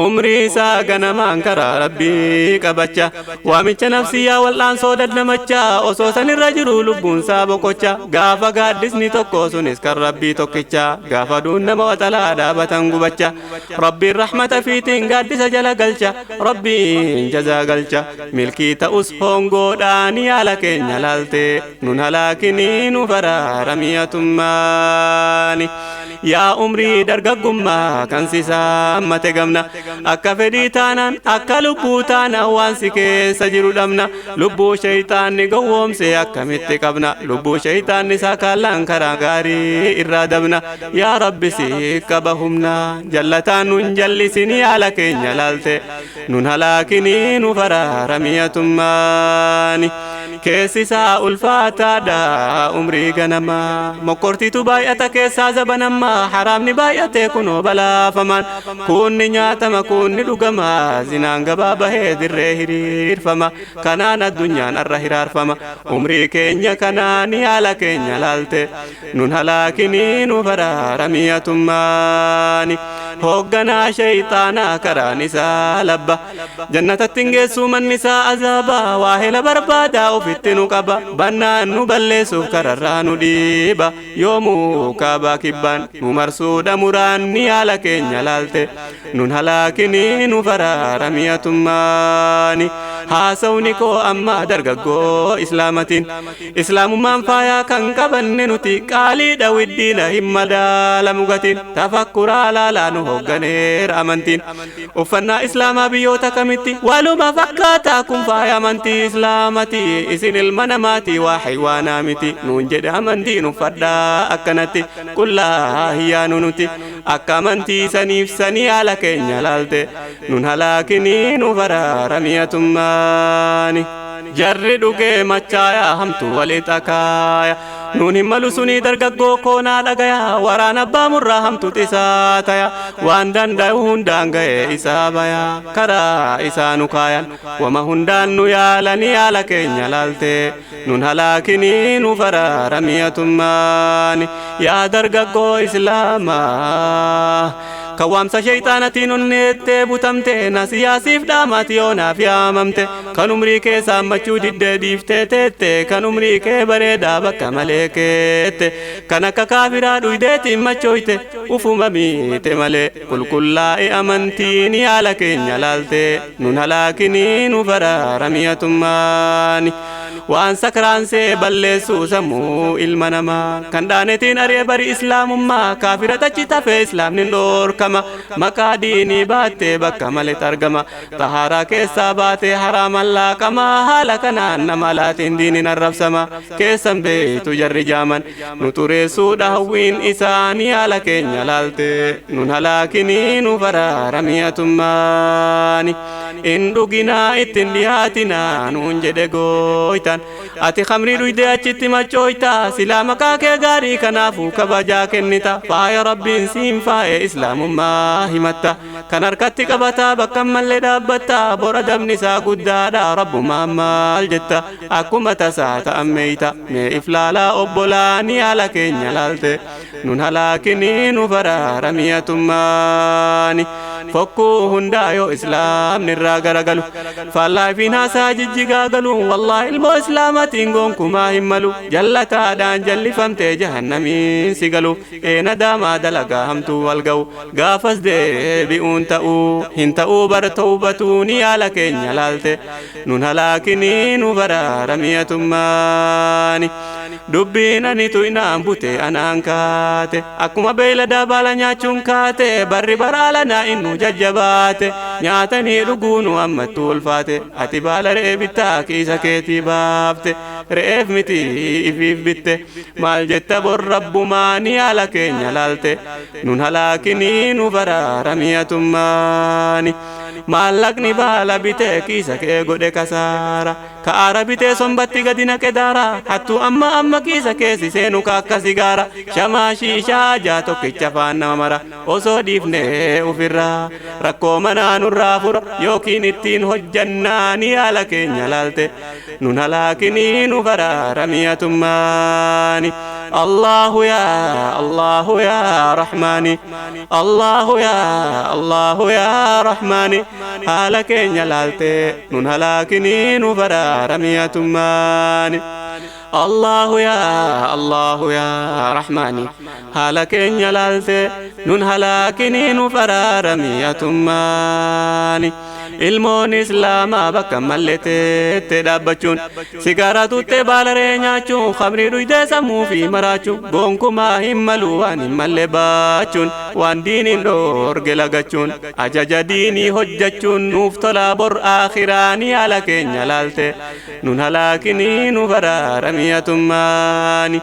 umrii isaa ganamaan karaa rabbii qabacha waamicha nafsiyyaa wal'aan soodat namacha osoo sanirra jiru lubbuun isaa boqocha gaafa gaaddisni tokko sunis kan rabbii tokkicha gaafa duun nama waxalaa dhaabatan gubacha rabbiin rahmata fiitiin gaaddisa jala galcha rabbiin jazaa galcha milkii ta'us hongoodhaan yaala keenya laalte nun halaakinii nu faraaramiyyatummaani yaa umrii dargaggummaa kan sisaa mate gamna akka fedhii taanaan akka lubbuu taanaan waan si keessa jiru dhabna lubbuu shayxaanni gowwoomse akkamitti qabna lubbuu shayxaanni sakaallaan karaa gaarii irraa dabna yaa rabbi si qaba humna jallataan nun jallisini haala keenya laalte nun halaakinii nu faraaramiyyatummaani keessisaa ulfaataadha umrii ganamaa mokkortiitu baay'ata keessaa zabanammaa haraamni baay'ate kunoo balaafamaan kunni nyaatama kunni dhugama zinaan gabaa bahee dirree hiriirfama kanaan addunyaan arra hiraarfama umrii keenya kanaan haala keenya laalte nun halaakinii nu faraaramiyyatummaani hoogganaa shayxaanaa karaan isaa labba jannatatti hin geessu manni isaa azaaba waa hela barbaadaa ofitti nu qaba bannaan nu balleessuuf kararraa nu dhiiba yoomuu kaabaa kibbaan nu marsuudha muraan ni haala keenya laalte nun halaakinii nu faraaramiyyatummaani haasawni koo amma dargaggoo islaamatiin islaamummaan faayaa kan qabanne nuti qaaliidha widdiina hin madaalamu gatiin tafakkuraa laalaa nu hoogganeera amantiin uffannaa islaamaa biyyoota kamitti waluma fakkaataa kun faaya amantii islaamati isin ilma namaati waa haywaanaa miti nuun jedhe amantiin uffadhaa akkanatti qullaa hiyyaanu nuti akka amantii saniif sanii haala keenya laalte nun halaakinii nu faraaramiyyatummaani jarri dhugee machaaya hamtu walitti akaaya nun himmalu sunii dargaggoo koonaa dhagaya waraan abbaa murraa hamtuut isaa taya waan danda'u hundaan ga'e isaa baya karaa isaa nu kaayan wama hundaan nu yaalanii haala keenya laalte nun halaakinii nu faraaramiyyatummaani yaa dargaggoo islaamaa kawaamsa shayxaanatiin onneettee butamte nasiyaasiif dhaamaati yoonaaf yaamamte kan umrii kee saammachuu diddee dhiiftee teette kan umrii kee bareedaa bakka malee keette kan akka kaafiraa dhuydeetiin machooyte ufuma miite malee qulqullaa'e amantiin haala keenya laalte nun halaakinii nu faraaramiyyatummaani waan sakraansee balleessuu sammuu ilma namaa kan dhaanetiin ari'e bari islaamummaa kaafira tachi tafee islaamnin dhoorkama maqaa diinii baattee bakka maletti argama tahaaraa keessaa baatee haraaman laaqama haala kanaan nama laatiin diiniin arrabsama keessan beeytu jarri jaaman nu xureessuudha hawwiin isaanii haala keenya laalte nun halaakinii nu faraaramiyyatummaani in dhuginaa ittin dhiyaatinaa nuun jedhe gooytan ati khamrii dhuydee achitti machooyta silaa maqaa kee gaarii kanaafuu kabajaa kennita faaya rabbiin siin faa'e islaamummaa himatta kan harkatti qabataa bakka mallee dhaabbatta bora dabni isaa guddaadha rabbumaan maal jetta akkuma tasaa ta'ammeeyta mee iflaalaa obbolaanii haala keenya laalte nun halaakinii nu faraaramiyyatummaani fokkuu hundaa yoo islaamni irraa garagalu faallaafiin haasaa jijjigaa galu wallaahi ilmoo islaamatiin gonkumaa hin malu jallataadhaan jallifamtee jahannamiin si galu eena daamaa dalagaa hamtuu wal ga'u gaafas deebi'uun ta'uu hin ta'uu bara tawbatuuni haala keenya laalte nun halaakinii nu faraaramiyyatummaani dubbiin anitu inaan bute anaan kaate akkuma beeyladaa baala nyaachuun kaate barri baraalanaa innu jajjabaate nyaatanii dhuguunu ammattu ulfaate ati baala re'ee bittaa kiisa keetii baafte re'eef miti ifiif bitte maal jetta bor rabbumaanii haala keenya laalte nun halaakinii nu faraaramiyyatummaani maallaqni baala bitee kiisa kee godhe kasaara ka aara bitee sombatti gadi naqe daara hattuu amma kiisa keessi seenu ka akka sigaara shamaa shiishaa jaa tokkicha faan nama mara osoo dhiifnee ufirraa rakkoo manaa nurraa fura yookiin ittiin hojjannaanii haala keenya laalte nun halaakinii nu faraaramiyyatummaani الله يا الله يا رحماني الله يا الله يا رحماني هلك نلالتي نون هلاكني نفرار ميتماني الله يا رحماني هلك نلالتي نون هلاكني نفرار ميتماني ilmoon islaamaa bakka malleettee itti dhaabbachuun sigaaraa tuuttee baalaree nyaachuun khamrii dhuydee sammuu fi maraachuun gonkumaa hin malu waan hin malle baachuun waan diiniin dhoorge lagachuun ajaja diinii hojjachuun nuuf tolaa bor aakhiraanii haala keenya laalte nun halaakinii nu baraaramiyyatummaani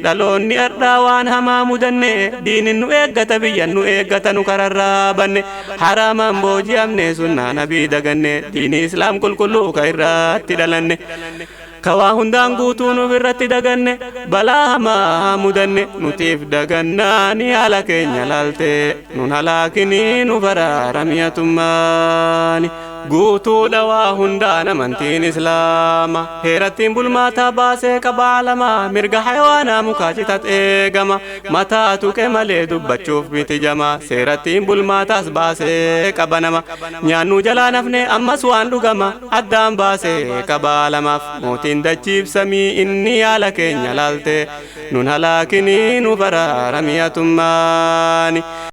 dhaloonni ardhaa waan hamaa mudanne diinin nu eeggata biyyan nu eeggata nu kararraa banne haraman booji'amne sunnaa nabii daganne diini islaam qulqulluu ka irratti dhalanne kawaa hundaan guutuu nuuf irratti daganne balaa hamaa mudanne nutiif dagannaani haala keenya laalte nun halaakinii nu baraaramiyyatummaani guutuu dhawaa hundaan amantiin islaama heerattiin bulmaataa baasee qabaalama mirga hayawaanaa mukaa citat eegama mataa tuqe malee dubbachuuf miti jama seerattiin bulmaataas baasee qabanama nyaannuu jalaa nafne ammas waan dhugama addaan baasee qabaalamaaf mootiin dachiif samii inni haala keenya laalte nun halaakinii nu baraaramiyyatummaani